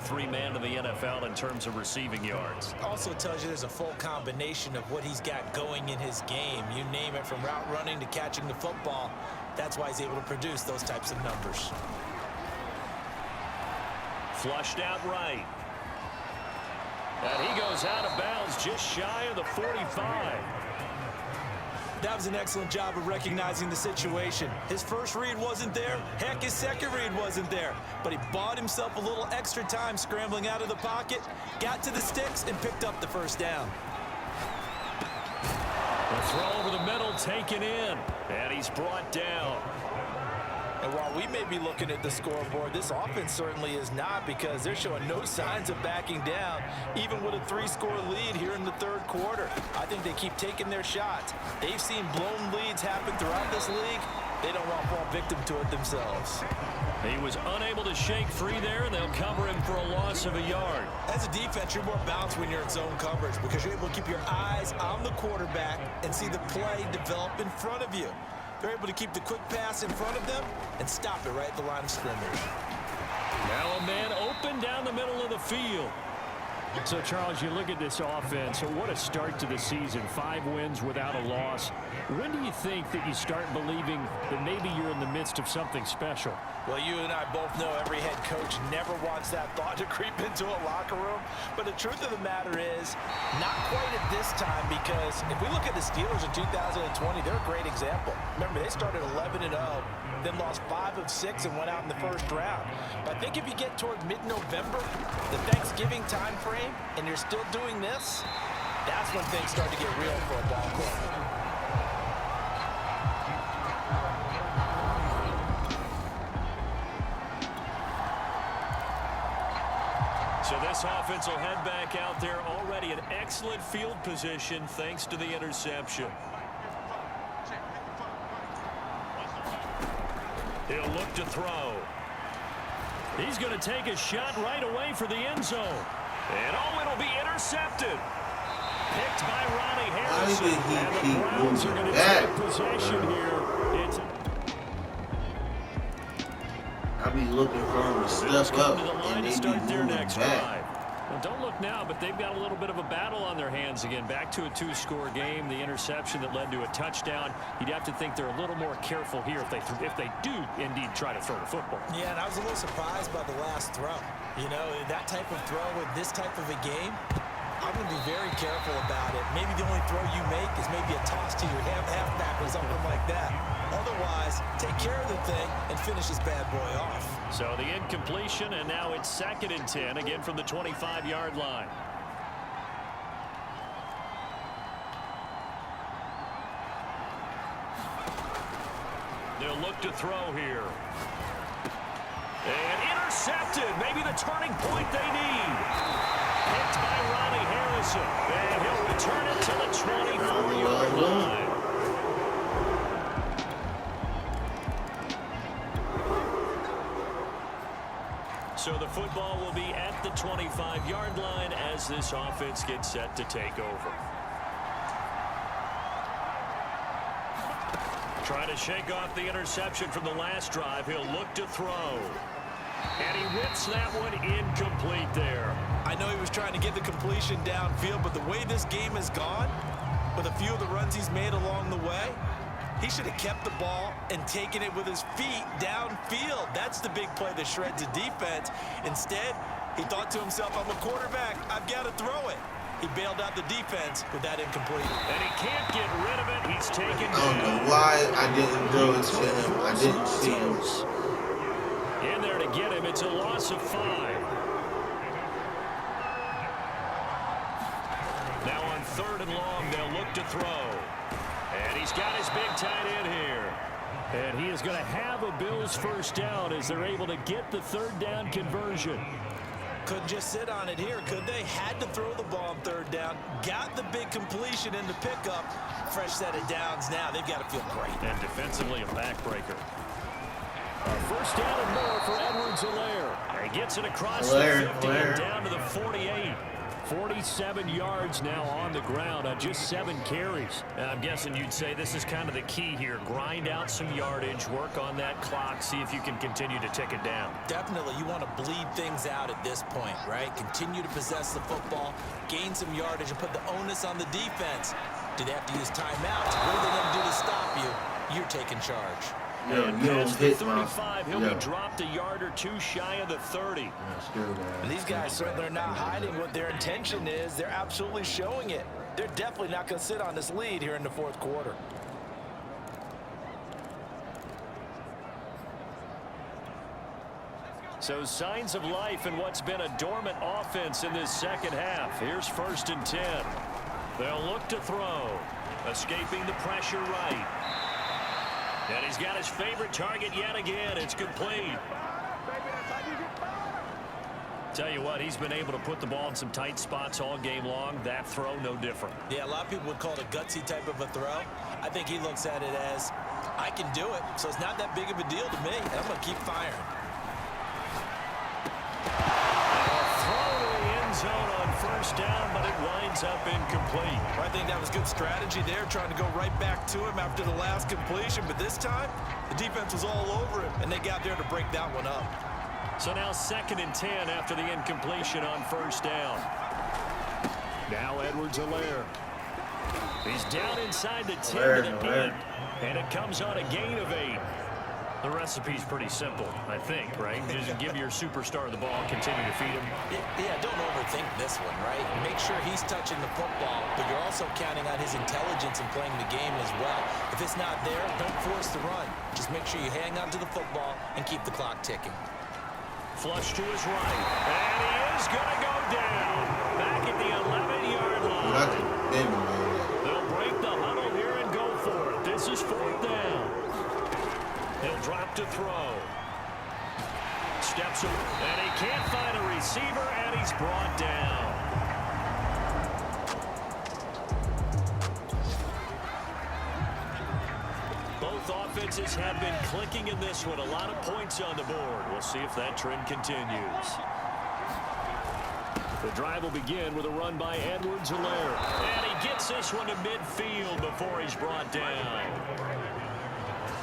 3 man in the NFL in terms of receiving yards. Also tells you there's a full combination of what he's got going in his game. You name it, from route running to catching the football. That's why he's able to produce those types of numbers. Flushed out right. And he goes out of bounds just shy of the 45. That was an excellent job of recognizing the situation. His first read wasn't there. Heck, his second read wasn't there. But he bought himself a little extra time scrambling out of the pocket, got to the sticks, and picked up the first down. The throw over the middle taken in, and he's brought down. And while we may be looking at the scoreboard, this offense certainly is not, because they're showing no signs of backing down, even with a 3-score lead here in the third quarter. I think they keep taking their shots. They've seen blown leads happen throughout this league. They don't want to fall victim to it themselves. He was unable to shake free there, and they'll cover him for a loss of a yard. As a defense, you're more balanced when you're in zone coverage, because you're able to keep your eyes on the quarterback and see the play develop in front of you. They're able to keep the quick pass in front of them and stop it right at the line of scrimmage. Now a man open down the middle of the field. So, Charles, you look at this offense, so what a start to the season. 5 wins without a loss. When do you think that you start believing that maybe you're in the midst of something special? Well, you and I both know every head coach never wants that thought to creep into a locker room. But the truth of the matter is, not quite at this time, because if we look at the Steelers in 2020, they're a great example. Remember, they started 11-0, then lost 5 of 6 and went out in the first round. But I think if you get toward mid-November, the Thanksgiving time frame, and you're still doing this, that's when things start to get real for a ball club. So this offense will head back out there, already in excellent field position thanks to the interception. He'll look to throw. He's going to take a shot right away for the end zone. And oh, it'll be intercepted. Picked by Ronnie Harrison. And the Browns are going to take possession here. I be looking for him to step up, and they be moving back. Well, don't look now, but they've got a little bit of a battle on their hands again. Back to a 2-score game. The interception that led to a touchdown. You'd have to think they're a little more careful here if they do indeed try to throw the football. Yeah, and I was a little surprised by the last throw. You know, that type of throw with this type of a game, I'm going to be very careful about it. Maybe the only throw you make is maybe a toss to your halfback or something like that. Otherwise, take care of the thing and finish this bad boy off. So the incompletion, and now it's 2nd and 10, again from the 25-yard line. They'll look to throw here. And intercepted. Maybe the turning point they need. Picked by Ronnie Harrison. And he'll return it to the 24-yard line. So the football will be at the 25-yard line as this offense gets set to take over. Trying to shake off the interception from the last drive. He'll look to throw. And he whips that one incomplete there. I know he was trying to get the completion downfield, but the way this game has gone, with a few of the runs he's made along the way, he should have kept the ball and taken it with his feet downfield. That's the big play that shreds the defense. Instead, he thought to himself, I'm a quarterback, I've got to throw it. He bailed out the defense with that incomplete. And he can't get rid of it. He's taken I don't know why I didn't throw it to him. I didn't see him. In there to get him. It's a loss of 5. Now on 3rd and long, they'll look to throw. And he's got his big tight end here. And he is going to have a Bills first down as they're able to get the 3rd down conversion. Couldn't just sit on it here, could they? Had to throw the ball on 3rd down. Got the big completion in the pickup. Fresh set of downs now. They've got to feel great. And defensively a backbreaker. First down and more for Edwards-Helaire. He gets it across the 50 and down to the 48. 47 yards now on the ground on just 7 carries. And I'm guessing you'd say this is kind of the key here. Grind out some yardage, work on that clock, see if you can continue to tick it down. Definitely, you want to bleed things out at this point, right? Continue to possess the football, gain some yardage, and put the onus on the defense. Do they have to use timeouts? What are they going to do to stop you? You're taking charge. And past the 35, he'll be dropped a yard or two shy of the 30. And these guys certainly are not hiding what their intention is. They're absolutely showing it. They're definitely not going to sit on this lead here in the fourth quarter. So signs of life in what's been a dormant offense in this second half. Here's 1st and 10. They'll look to throw. Escaping the pressure right. And he's got his favorite target yet again. It's complete. Tell you what, he's been able to put the ball in some tight spots all game long. That throw, no different. Yeah, a lot of people would call it a gutsy type of a throw. I think he looks at it as, I can do it, so it's not that big of a deal to me, and I'm going to keep firing. Zone on 1st down, but it winds up incomplete. I think that was good strategy there, trying to go right back to him after the last completion. But this time, the defense was all over him, and they got there to break that one up. So now 2nd and 10 after the incompletion on 1st down. Now Edwards-Helaire. He's down inside the 10 to the 8, and it comes on a gain of 8. The recipe's pretty simple, I think, right? Just give your superstar the ball, continue to feed him. Yeah, don't overthink this one, right? Make sure he's touching the football, but you're also counting on his intelligence in playing the game as well. If it's not there, don't force the run. Just make sure you hang on to the football and keep the clock ticking. Flush to his right, and he is going to go down. Back at the 11-yard line. They'll break the huddle here and go for it. This is 4th down. He'll drop to throw. Steps away, and he can't find a receiver, and he's brought down. Both offenses have been clicking in this one. A lot of points on the board. We'll see if that trend continues. The drive will begin with a run by Edwards-Helaire. And he gets this one to midfield before he's brought down.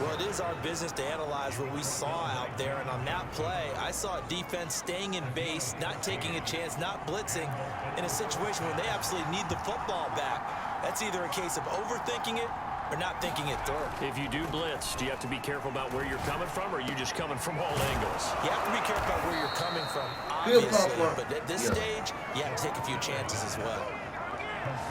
Well, it is our business to analyze what we saw out there, and on that play, I saw a defense staying in base, not taking a chance, not blitzing, in a situation where they absolutely need the football back. That's either a case of overthinking it or not thinking it through. If you do blitz, do you have to be careful about where you're coming from, or are you just coming from all angles? You have to be careful about where you're coming from, obviously, but at this stage, you have to take a few chances as well.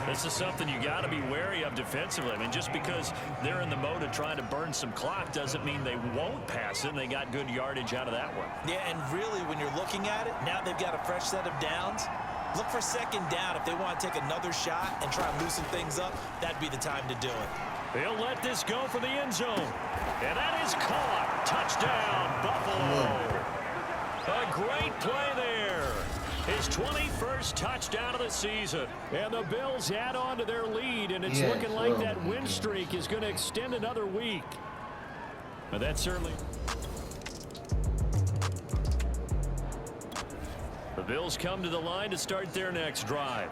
This is something you got to be wary of defensively. I mean, just because they're in the mode of trying to burn some clock doesn't mean they won't pass it, and they got good yardage out of that one. Yeah, and really, when you're looking at it, now they've got a fresh set of downs. Look for 2nd down. If they want to take another shot and try and loosen things up, that'd be the time to do it. They'll let this go for the end zone. And that is caught. Touchdown, Buffalo. A great play there. His 21st touchdown of the season. And the Bills add on to their lead, and it's looking like that win streak is going to extend another week. But that's certainly... The Bills come to the line to start their next drive.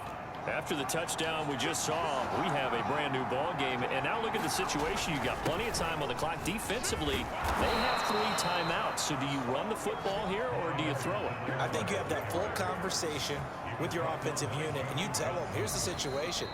After the touchdown we just saw, we have a brand new ball game. And now look at the situation. You got plenty of time on the clock. Defensively, they have 3 timeouts. So do you run the football here, or do you throw it? I think you have that full conversation with your offensive unit, and you tell them, here's the situation.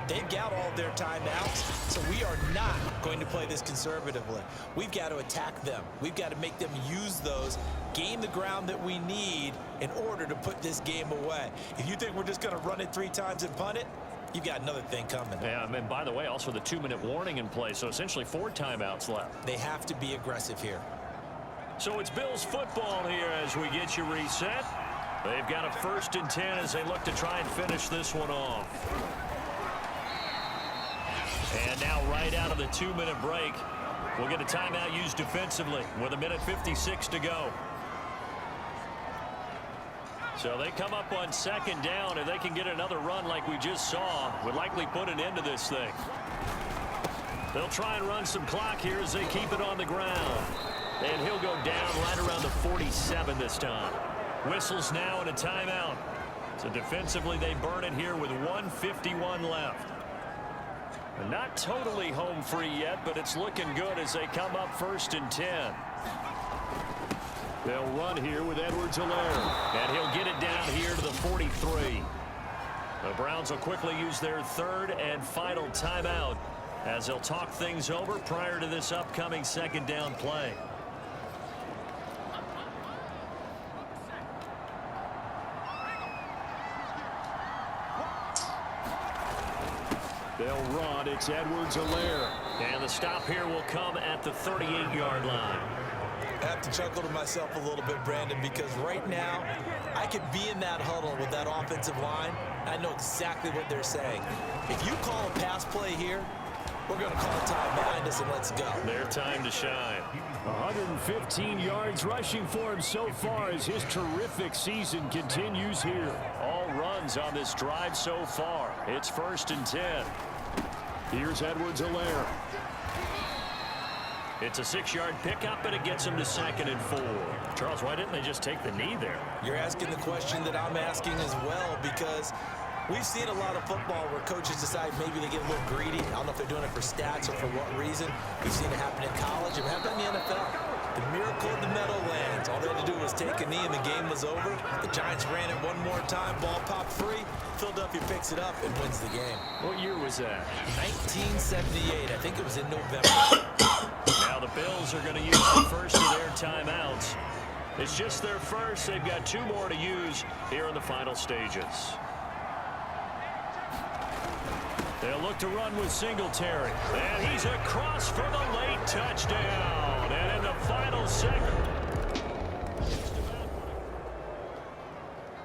They've got all their timeouts, so we are not going to play this conservatively. We've got to attack them. We've got to make them use those, gain the ground that we need in order to put this game away. If you think we're just going to run it 3 times and punt it, you've got another thing coming. Yeah, and by the way, also the 2-minute warning in play, so essentially 4 timeouts left. They have to be aggressive here. So it's Bills football here as we get you reset. They've got a 1st and 10 as they look to try and finish this one off. And now right out of the 2-minute break, we'll get a timeout used defensively with 1:56 to go. So they come up on 2nd down, and they can get another run like we just saw. Would likely put an end to this thing. They'll try and run some clock here as they keep it on the ground. And he'll go down right around the 47 this time. Whistles now and a timeout. So defensively, they burn it here with 1:51 left. And not totally home free yet, but it's looking good as they come up 1st and 10. They'll run here with Edwards-Helaire. And he'll get it down here to the 43. The Browns will quickly use their 3rd and final timeout as they'll talk things over prior to this upcoming 2nd down play. They'll run. It's Edwards-Helaire. And the stop here will come at the 38-yard line. I have to chuckle to myself a little bit, Brandon, because right now I could be in that huddle with that offensive line. I know exactly what they're saying. If you call a pass play here, we're going to call time behind us and let's go. Their time to shine. 115 yards rushing for him so far as his terrific season continues here. All runs on this drive so far. It's 1st and 10. Here's Edwards-Helaire. It's a 6-yard pickup, and it gets him to 2nd and 4. Charles, why didn't they just take the knee there? You're asking the question that I'm asking as well, because we've seen a lot of football where coaches decide maybe they get a little greedy. I don't know if they're doing it for stats or for what reason. We've seen it happen in college. It happened in the NFL. The miracle of the Meadowlands. All they had to do was take a knee and the game was over. The Giants ran it one more time. Ball popped free. Philadelphia picks it up and wins the game. What year was that? 1978. I think it was in November. Now the Bills are going to use the first of their timeouts. It's just their first. They've got 2 more to use here in the final stages. They'll look to run with Singletary. And he's across for the late touchdown. And in the final second.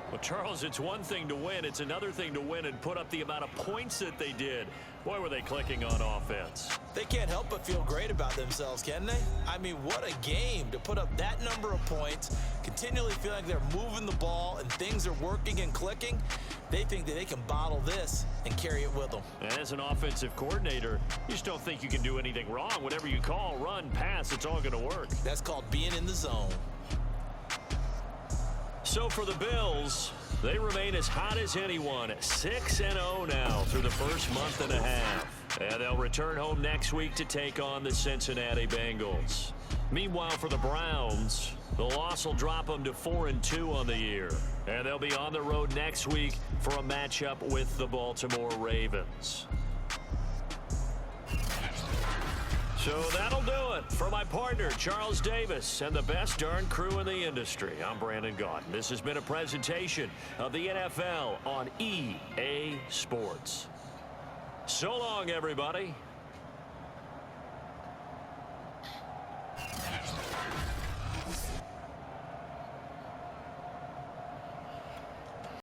Well, Charles, it's one thing to win. It's another thing to win and put up the amount of points that they did. Boy, were they clicking on offense. They can't help but feel great about themselves, can they? I mean, what a game to put up that number of points, continually feeling like they're moving the ball and things are working and clicking. They think that they can bottle this and carry it with them. As an offensive coordinator, you just don't think you can do anything wrong. Whatever you call, run, pass, it's all going to work. That's called being in the zone. So for the Bills, they remain as hot as anyone, 6-0 now through the first month and a half. And they'll return home next week to take on the Cincinnati Bengals. Meanwhile, for the Browns, the loss will drop them to 4-2 on the year. And they'll be on the road next week for a matchup with the Baltimore Ravens. So that'll do it for my partner, Charles Davis, and the best darn crew in the industry. I'm Brandon Gaudin. This has been a presentation of the NFL on EA Sports. So long, everybody.